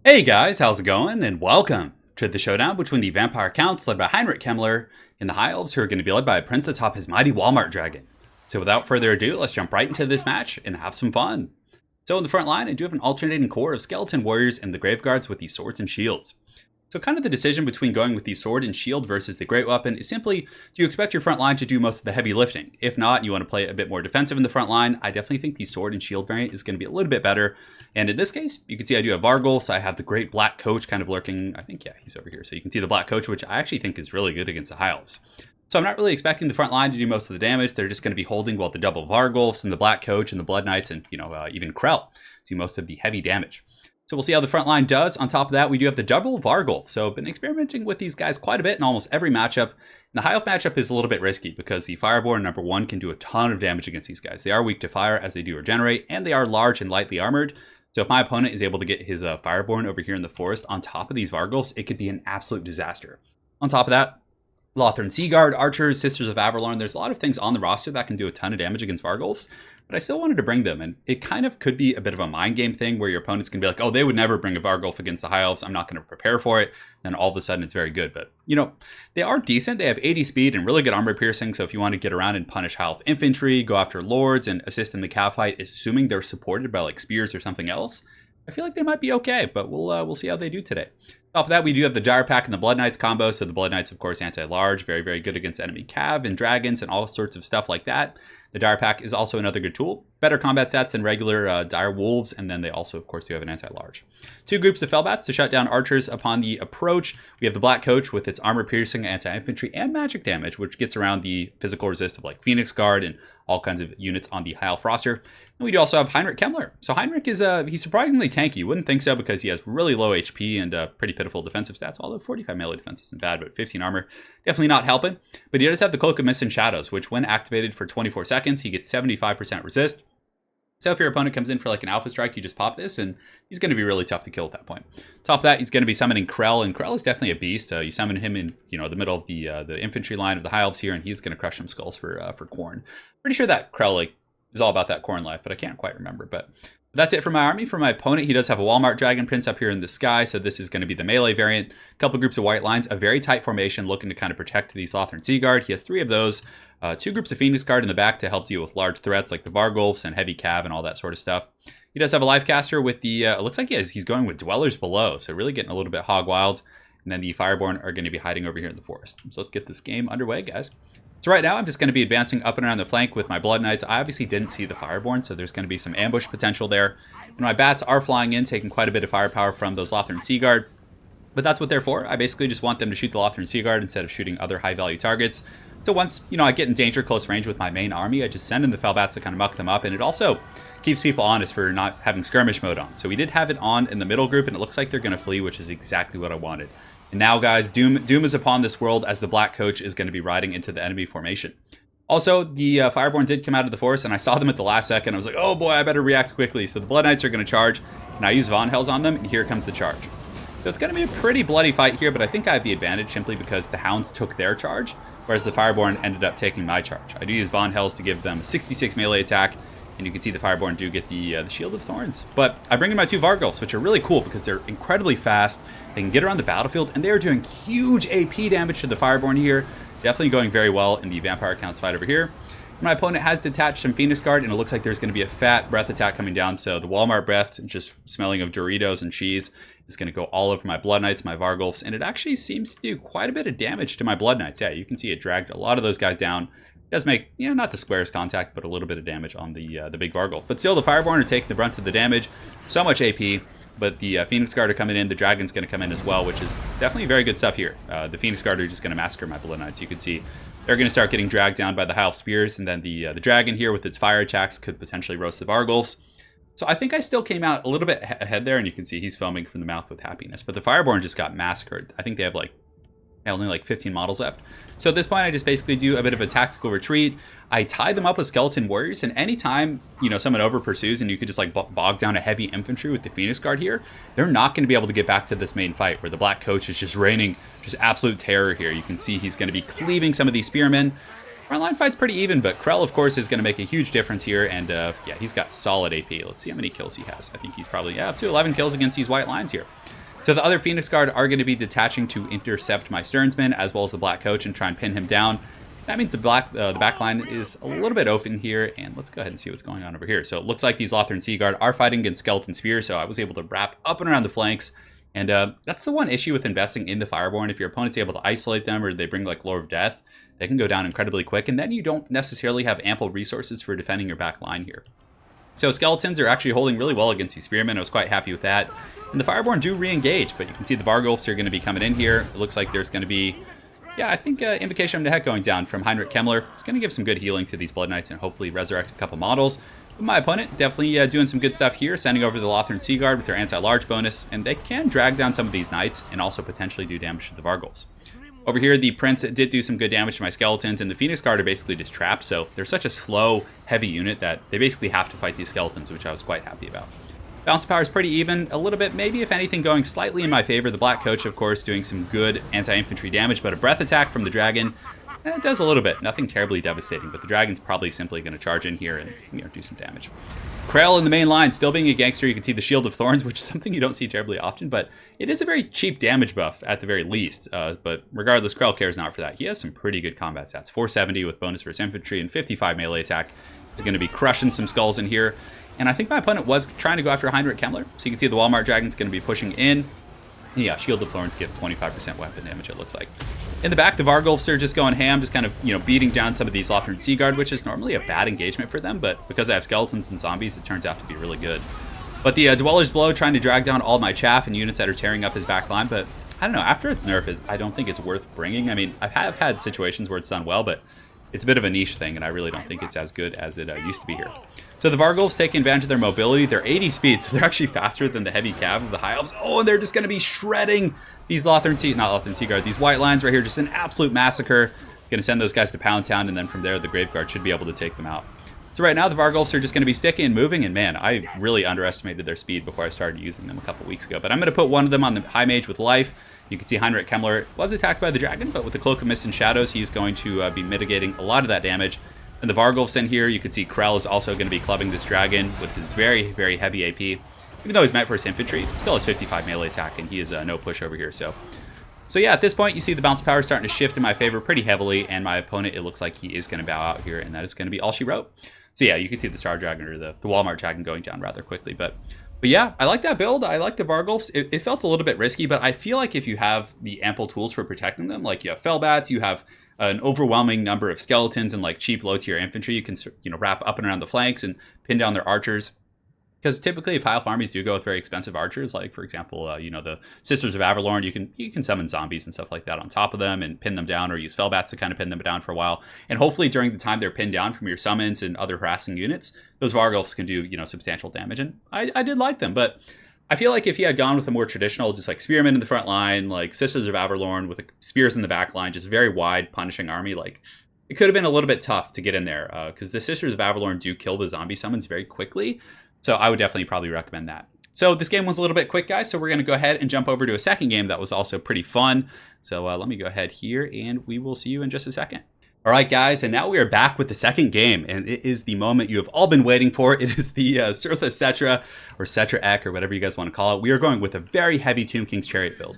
Hey guys, how's it going? And welcome to the showdown between the Vampire Counts led by Heinrich Kemmler and the High Elves who are going to be led by a prince atop his mighty Walmart dragon. So without further ado, let's jump right into this match and have some fun. So in the front line, I do have an alternating core of skeleton warriors and the grave guards with these swords and shields. So kind of the decision between going with the sword and shield versus the great weapon is simply, do you expect your front line to do most of the heavy lifting? If not, you want to play a bit more defensive in the front line, I definitely think the sword and shield variant is going to be a little bit better. And in this case, you can see I do have Vargol, so I have the great black coach kind of lurking. I think, yeah, he's over here. So you can see the black coach, which I actually think is really good against the High Elves. So I'm not really expecting the front line to do most of the damage. They're just going to be holding while the double Vargolfs and the black coach and the Blood Knights and, even KRELL do most of the heavy damage. So we'll see how the front line does. On top of that, we do have the double Vargolf. So I've been experimenting with these guys quite a bit in almost every matchup. And the High Elf matchup is a little bit risky because the Fireborn number 1 can do a ton of damage against these guys. They are weak to fire as they do regenerate, and they are large and lightly armored. So if my opponent is able to get his Fireborn over here in the forest on top of these Vargolfs, it could be an absolute disaster. On top of that, Lothran Seaguard, Archers, Sisters of Averlorn, there's a lot of things on the roster that can do a ton of damage against Vargolfs, but I still wanted to bring them, and it kind of could be a bit of a mind game thing where your opponent's going to be like, oh, they would never bring a Vargolf against the High Elves, I'm not going to prepare for it, then all of a sudden it's very good. But, they are decent, they have 80 speed and really good armor piercing, so if you want to get around and punish High Elf infantry, go after lords, and assist in the cav fight, assuming they're supported by like spears or something else, I feel like they might be okay, but we'll see how they do today. Top of that, we do have the Dire Pack and the Blood Knights combo. So the Blood Knights, of course, anti-large, very, very good against enemy cav and dragons and all sorts of stuff like that. The Dire Pack is also another good tool. Better combat stats than regular Dire Wolves, and then they also, of course, do have an anti-large. Two groups of Fellbats to shut down archers upon the approach. We have the Black Coach with its armor-piercing, anti-infantry, and magic damage, which gets around the physical resist of like Phoenix Guard and all kinds of units on the High Elf roster. And we do also have Heinrich Kemmler. So Heinrich is he's surprisingly tanky. You wouldn't think so because he has really low HP and pretty pitiful defensive stats, although 45 melee defense isn't bad, but 15 armor, definitely not helping. But he does have the Cloak of Mist and Shadows, which when activated for 24 seconds, he gets 75% resist. So if your opponent comes in for like an alpha strike, you just pop this, and he's going to be really tough to kill at that point. Top of that, he's going to be summoning KRELL, and KRELL is definitely a beast. You summon him in the middle of the infantry line of the High Elves here, and he's going to crush some skulls for corn. Pretty sure that KRELL is all about that corn life, but I can't quite remember. But that's it for my army. For my opponent, he does have a Walmart Dragon Prince up here in the sky, so this is going to be the melee variant. A couple groups of white lines, a very tight formation looking to kind of protect these Lothran Seaguard. He has 3 of those. 2 groups of Phoenix Guard in the back to help deal with large threats like the Vargolfs and heavy cav and all that sort of stuff. He does have a Lifecaster with the, it looks like he's going with Dwellers Below, so really getting a little bit hog wild. And then the Fireborn are going to be hiding over here in the forest. So let's get this game underway, guys. So right now, I'm just going to be advancing up and around the flank with my Blood Knights. I obviously didn't see the Fireborn, so there's going to be some ambush potential there. And my bats are flying in, taking quite a bit of firepower from those Lothran Seaguard. But that's what they're for. I basically just want them to shoot the Lothran Seaguard instead of shooting other high-value targets. So once, I get in danger close range with my main army, I just send in the Fellbats to kind of muck them up. And it also keeps people honest for not having skirmish mode on. So we did have it on in the middle group, and it looks like they're going to flee, which is exactly what I wanted. And now, guys, Doom is upon this world as the Black Coach is going to be riding into the enemy formation. Also, the Fireborn did come out of the forest, and I saw them at the last second. I was like, oh boy, I better react quickly. So the Blood Knights are going to charge, and I use Von Hells on them, and here comes the charge. So it's going to be a pretty bloody fight here, but I think I have the advantage simply because the Hounds took their charge, whereas the Fireborn ended up taking my charge. I do use Von Hells to give them 66 melee attack, and you can see the Fireborn do get the Shield of Thorns. But I bring in my 2 Vargolfs, which are really cool because they're incredibly fast. They can get around the battlefield, and they're doing huge AP damage to the Fireborn here. Definitely going very well in the Vampire Counts fight over here. My opponent has detached some Phoenix Guard, and it looks like there's going to be a fat breath attack coming down. So the Walmart breath, just smelling of Doritos and cheese, is going to go all over my Blood Knights, my Vargolfs, and it actually seems to do quite a bit of damage to my Blood Knights. Yeah, you can see it dragged a lot of those guys down. It does make, not the squarest contact, but a little bit of damage on the big Vargolf. But still, the Fireborn are taking the brunt of the damage. So much AP. But the Phoenix Guard are coming in. The Dragon's going to come in as well, which is definitely very good stuff here. The Phoenix Guard are just going to massacre my Blood Knights. You can see they're going to start getting dragged down by the High Elf Spears. And then the Dragon here with its fire attacks could potentially roast the Vargolfs. So I think I still came out a little bit ahead there. And you can see he's foaming from the mouth with happiness. But the Fireborn just got massacred. I think they have only like 15 models left. So at this point, I just basically do a bit of a tactical retreat. I tie them up with skeleton warriors, and anytime, someone over pursues and you could just bog down a heavy infantry with the Phoenix Guard here, they're not going to be able to get back to this main fight where the Black Coach is just raining just absolute terror here. You can see he's going to be cleaving some of these spearmen. Frontline fight's pretty even, but KRELL, of course, is going to make a huge difference here, and yeah, he's got solid AP. Let's see how many kills he has. I think he's probably, up to 11 kills against these white lines here. So the other Phoenix Guard are going to be detaching to intercept my Stearnsman as well as the Black Coach and try and pin him down. That means the back line is a little bit open here, and let's go ahead and see what's going on over here. So it looks like these Lothran Sea Guard are fighting against Skeleton Spear, so I was able to wrap up and around the flanks. And that's the one issue with investing in the Fireborn. If your opponent's able to isolate them or they bring like Lore of Death, they can go down incredibly quick, and then you don't necessarily have ample resources for defending your back line here. So Skeletons are actually holding really well against these Spearmen. I was quite happy with that. And the Fireborn do re-engage, but you can see the Vargulfs are going to be coming in here. It looks like there's going to be, yeah, I think Invocation of Nehek going down from Heinrich Kemmler. It's going to give some good healing to these Blood Knights and hopefully resurrect a couple models. But my opponent definitely doing some good stuff here, sending over the Lothran Sea Guard with their anti-large bonus, and they can drag down some of these Knights and also potentially do damage to the Vargulfs. Over here, the Prince did do some good damage to my Skeletons, and the Phoenix Guard are basically just trapped, so they're such a slow, heavy unit that they basically have to fight these Skeletons, which I was quite happy about. Balance power is pretty even, a little bit, maybe if anything, going slightly in my favor. The Black Coach, of course, doing some good anti-infantry damage, but a breath attack from the Dragon, it does a little bit. Nothing terribly devastating, but the Dragon's probably simply going to charge in here and do some damage. KRELL in the main line, still being a gangster. You can see the Shield of Thorns, which is something you don't see terribly often, but it is a very cheap damage buff at the very least. But regardless, KRELL cares not for that. He has some pretty good combat stats. 470 with bonus for his infantry and 55 melee attack. He's going to be crushing some skulls in here. And I think my opponent was trying to go after Heinrich Kemmler. So you can see the Walmart Dragon's going to be pushing in. Yeah, Shield of Thorns gives 25% weapon damage, it looks like. In the back, the Vargulfs are just going ham, just kind of, beating down some of these Lothran Sea Guard, which is normally a bad engagement for them, but because I have Skeletons and Zombies, it turns out to be really good. But the Dweller's Blow trying to drag down all my chaff and units that are tearing up his back line, but I don't know, after its nerf, I don't think it's worth bringing. I mean, I have had situations where it's done well, but it's a bit of a niche thing, and I really don't think it's as good as it used to be here. So the Vargulfs taking advantage of their mobility. They're 80 speed, so they're actually faster than the heavy cav of the High Elves. Oh, and they're just going to be shredding these not Lothran Sea Guard, these white lines right here. Just an absolute massacre. Going to send those guys to Pound Town, and then from there, the Grave Guard should be able to take them out. So right now, the Vargulfs are just going to be sticking and moving, and man, I really underestimated their speed before I started using them a couple weeks ago. But I'm going to put one of them on the High Mage with Life. You can see Heinrich Kemmler was attacked by the Dragon, but with the Cloak of Mist and Shadows, he's going to be mitigating a lot of that damage. And the Vargulfs in here, you can see KRELL is also going to be clubbing this Dragon with his very, very heavy AP. Even though he's meant for his infantry, still has 55 melee attack, and he is no push over here. So yeah, at this point, you see the bounce power starting to shift in my favor pretty heavily, and my opponent, it looks like he is going to bow out here, and that is going to be all she wrote. So yeah, you can see the Star Dragon, or the Walmart Dragon going down rather quickly, but yeah, I like that build. I like the Vargulfs. It felt a little bit risky, but I feel like if you have the ample tools for protecting them, like you have Fellbats, you have an overwhelming number of Skeletons and like cheap low-tier infantry, you can wrap up and around the flanks and pin down their archers. Because typically, if high elf armies do go with very expensive archers, like for example, the Sisters of Avalorn, you can summon zombies and stuff like that on top of them and pin them down, or use Fellbats to kind of pin them down for a while. And hopefully, during the time they're pinned down from your summons and other harassing units, those Vargulfs can do substantial damage. And I did like them, but I feel like if he had gone with a more traditional, just like Spearmen in the front line, like Sisters of Avalorn with spears in the back line, just very wide punishing army, like it could have been a little bit tough to get in there because the Sisters of Avalorn do kill the zombie summons very quickly. So I would definitely probably recommend that. So this game was a little bit quick, guys. So we're going to go ahead and jump over to a second game that was also pretty fun. So let me go ahead here and we will see you in just a second. All right, guys, and now we are back with the second game, and it is the moment you have all been waiting for. It is the Cirtha SETTRA, or SETTRA Ek, or whatever you guys want to call it. We are going with a very heavy Tomb King's Chariot build.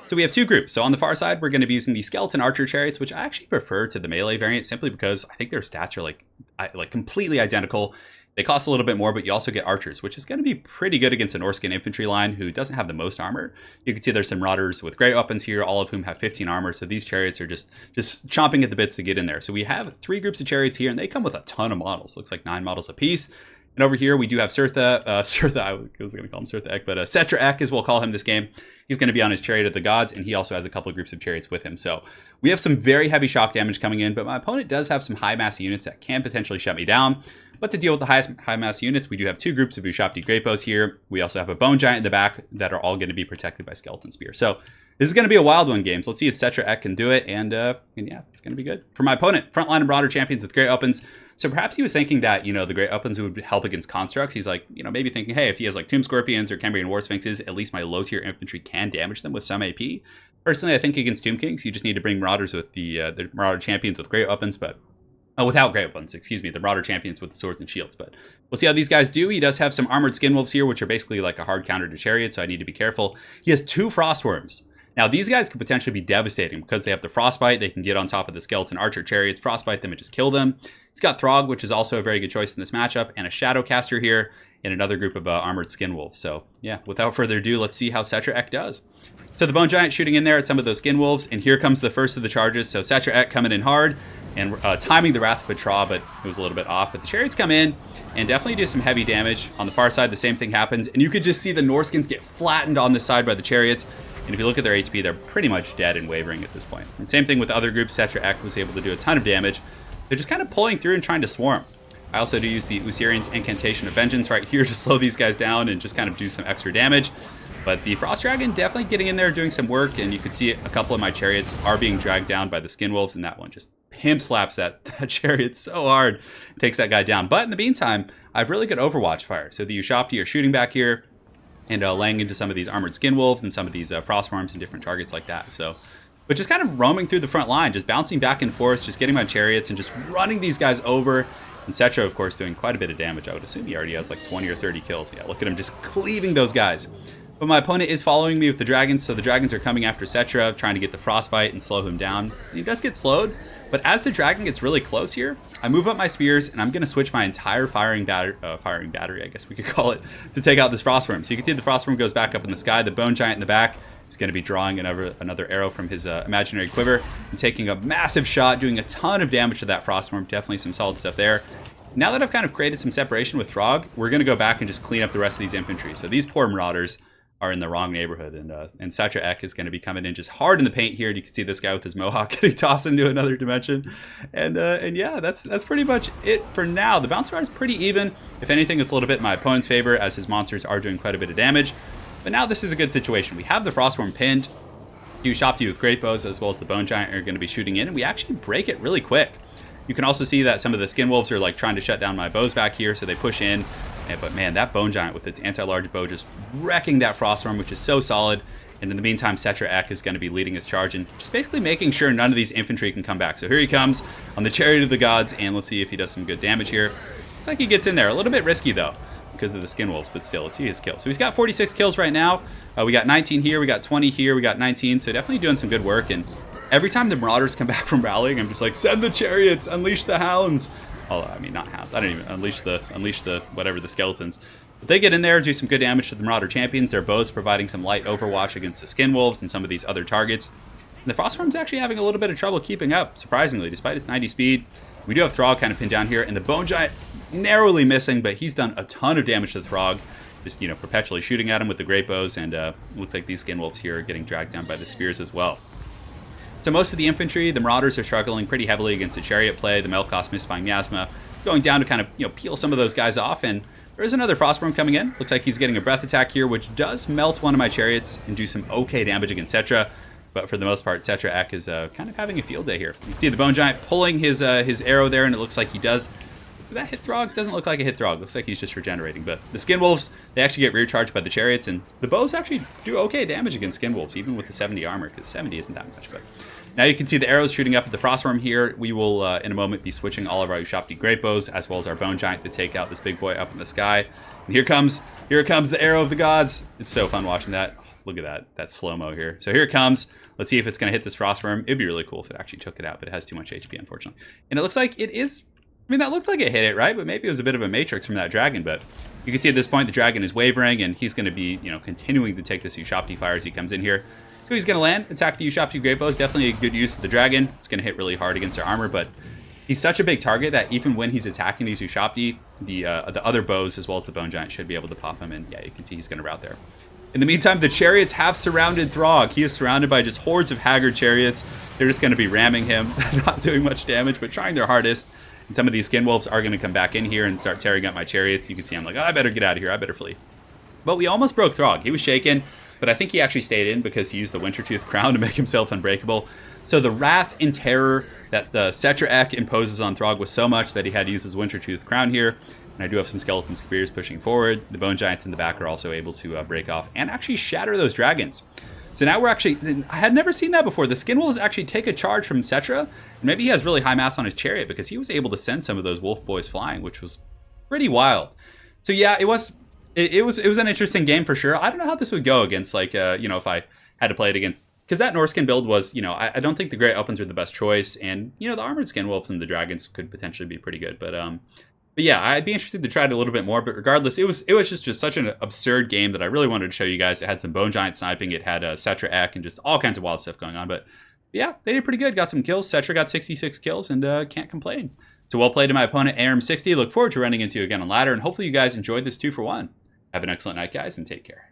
So we have two groups. So on the far side, we're going to be using the Skeleton Archer Chariots, which I actually prefer to the melee variant, simply because I think their stats are like completely identical. They cost a little bit more, but you also get archers, which is going to be pretty good against a Norscan infantry line who doesn't have the most armor. You can see there's some Marauders with great weapons here, all of whom have 15 armor. So these chariots are just chomping at the bits to get in there. So we have three groups of chariots here, and they come with a ton of models. Looks like 9 models apiece. And over here, we do have Cirtha. I was going to call him Cirtha Ek, but SETTRA Ek, as we'll call him this game. He's going to be on his Chariot of the Gods, and he also has a couple of groups of chariots with him. So we have some very heavy shock damage coming in, but my opponent does have some high mass units that can potentially shut me down. But to deal with the high mass units, we do have two groups of Ushapti Grapos here. We also have a Bone Giant in the back that are all going to be protected by Skeleton Spear. So this is going to be a wild one, games. Let's see if SETTRA Ek can do it, and yeah, it's going to be good. For my opponent, Frontline and Marauder champions with Great Opens. So perhaps he was thinking that, the Great Opens would help against constructs. He's like, maybe thinking, hey, if he has like Tomb Scorpions or Cambrian War Sphinxes, at least my low-tier infantry can damage them with some AP. Personally, I think against Tomb Kings, you just need to bring Marauders with the Marauder champions with Great Opens, but Without great ones, excuse me, the Marauder champions with the swords and shields. But we'll see how these guys do. He does have some armored skin wolves here, which are basically like a hard counter to chariot, so I need to be careful. He has 2 frostworms. Now, these guys could potentially be devastating because they have the frostbite. They can get on top of the skeleton archer chariots, frostbite them, and just kill them. He's got Throg, which is also a very good choice in this matchup, and a Shadowcaster here, and another group of armored skin wolves. So, yeah, without further ado, let's see how SETTRA Ek does. So the Bone Giant shooting in there at some of those skin wolves, and here comes the first of the charges. So SETTRA Ek coming in hard, and timing the Wrath of Petra, but it was a little bit off. But the chariots come in and definitely do some heavy damage. On the far side, the same thing happens, and you could just see the Norskins get flattened on this side by the chariots. And if you look at their HP, they're pretty much dead and wavering at this point. And same thing with other groups. SETTRA Ek was able to do a ton of damage. They're just kind of pulling through and trying to swarm. I also do use the Usirian's Incantation of Vengeance right here to slow these guys down and just kind of do some extra damage. But the Frost Dragon definitely getting in there doing some work, and you can see a couple of my chariots are being dragged down by the Skin Wolves, and that one just pimp slaps that chariot so hard, takes that guy down. But in the meantime, I have really good Overwatch fire. So the Ushopti are shooting back here and laying into some of these armored Skin Wolves and some of these Frostworms and different targets like that. So, but just kind of roaming through the front line, just bouncing back and forth, just getting my chariots and just running these guys over. And SETTRA, of course, doing quite a bit of damage. I would assume he already has like 20 or 30 kills. Yeah, look at him just cleaving those guys. But my opponent is following me with the dragons, so the dragons are coming after SETTRA, trying to get the frostbite and slow him down. He does get slowed, but as the dragon gets really close here, I move up my spears, and I'm going to switch my entire firing battery, I guess we could call it, to take out this frostworm. So you can see the frostworm goes back up in the sky. The Bone Giant in the back is going to be drawing another arrow from his imaginary quiver and taking a massive shot, doing a ton of damage to that frostworm. Definitely some solid stuff there. Now that I've kind of created some separation with Throg, we're going to go back and just clean up the rest of these infantry. So these poor Marauders are in the wrong neighborhood, and SETTRA Ek is going to be coming in just hard in the paint here. And you can see this guy with his mohawk getting tossed into another dimension, and yeah, that's pretty much it for now. The bounce bar is pretty even. If anything, it's a little bit in my opponent's favor as his monsters are doing quite a bit of damage. But now this is a good situation. We have the Frostworm pinned. Ushopti with great bows as well as the Bone Giant are going to be shooting in, and we actually break it really quick. You can also see that some of the Skin Wolves are like trying to shut down my bows back here, so they push in. But man, that Bone Giant with its anti-large bow just wrecking that Frostworm, which is so solid. And in the meantime, SETTRA Ek is going to be leading his charge and just basically making sure none of these infantry can come back. So here he comes on the Chariot of the Gods, and let's see if he does some good damage here. Looks like he gets in there. A little bit risky though, because of the Skin Wolves, but still, let's see his kill. So he's got 46 kills right now. We got 19 here, we got 20 here, we got 19, so definitely doing some good work. And every time the Marauders come back from rallying, I'm just like, send the chariots, unleash the hounds. Although, I mean, not hounds. I don't even unleash the whatever, the skeletons. But they get in there, do some good damage to the Marauder champions. Their bows providing some light overwatch against the Skin Wolves and some of these other targets. And the Frostworm's actually having a little bit of trouble keeping up, surprisingly, despite its 90 speed. We do have Throg kind of pinned down here, and the Bone Giant narrowly missing, but he's done a ton of damage to Throg. Just, you know, perpetually shooting at him with the great bows, and looks like these Skin Wolves here are getting dragged down by the spears as well. So most of the infantry, the Marauders are struggling pretty heavily against the chariot play, the Melkos Mystifying Miasma, going down to kind of, you know, peel some of those guys off, and there is another Frostworm coming in. Looks like he's getting a breath attack here, which does melt one of my chariots and do some okay damage against SETTRA. But for the most part, SETTRA Ek is kind of having a field day here. You can see the Bone Giant pulling his arrow there, and it looks like he does. Did that hit Throg? Doesn't look like a hit Throg. Looks like he's just regenerating. But the Skin Wolves, they actually get rear charged by the chariots, and the bows actually do okay damage against Skin Wolves, even with the 70 armor, because 70 isn't that much. But now you can see the arrows shooting up at the Frostworm here. We will, in a moment, be switching all of our Ushopti Great Bows, as well as our Bone Giant, to take out this big boy up in the sky. And here comes the Arrow of the Gods. It's so fun watching that. Oh, look at that slow-mo here. So here it comes. Let's see if it's going to hit this Frostworm. It'd be really cool if it actually took it out, but it has too much HP, unfortunately. And it looks like it is. I mean, that looked like it hit it, right? But maybe it was a bit of a matrix from that dragon. But you can see at this point, the dragon is wavering, and he's going to be, you know, continuing to take this Ushopti fire as he comes in here. So he's going to land, attack the Ushopti Great Bows. Definitely a good use of the dragon. It's going to hit really hard against their armor, but he's such a big target that even when he's attacking these Ushopti, the other bows as well as the Bone Giant should be able to pop him. And yeah, you can see he's going to rout there. In the meantime, the chariots have surrounded Throg. He is surrounded by just hordes of haggard chariots. They're just going to be ramming him, not doing much damage, but trying their hardest. And some of these Skin Wolves are going to come back in here and start tearing up my chariots. You can see I'm like, oh, I better get out of here. I better flee. But we almost broke Throg. He was shaken, but I think he actually stayed in because he used the Wintertooth Crown to make himself unbreakable. So the wrath and terror that the SETTRA Ek imposes on Throg was so much that he had to use his Wintertooth Crown here. And I do have some Skeleton Spears pushing forward. The Bone Giants in the back are also able to break off and actually shatter those dragons. So now we're actually, I had never seen that before. The Skin Wolves actually take a charge from SETTRA. And maybe he has really high mass on his chariot because he was able to send some of those wolf boys flying, which was pretty wild. So yeah, it was an interesting game for sure. I don't know how this would go against like, you know, if I had to play it against, because that Norscan build was, you know, I don't think the Great Opens are the best choice. And, you know, the Armored Skin Wolves and the Dragons could potentially be pretty good. But yeah, I'd be interested to try it a little bit more. But regardless, it was just such an absurd game that I really wanted to show you guys. It had some Bone Giant sniping. It had SETTRA Ek and just all kinds of wild stuff going on. But yeah, they did pretty good. Got some kills. SETTRA got 66 kills and can't complain. So well played to my opponent, ARM60. Look forward to running into you again on ladder. And hopefully you guys enjoyed this 2-for-1. Have an excellent night, guys, and take care.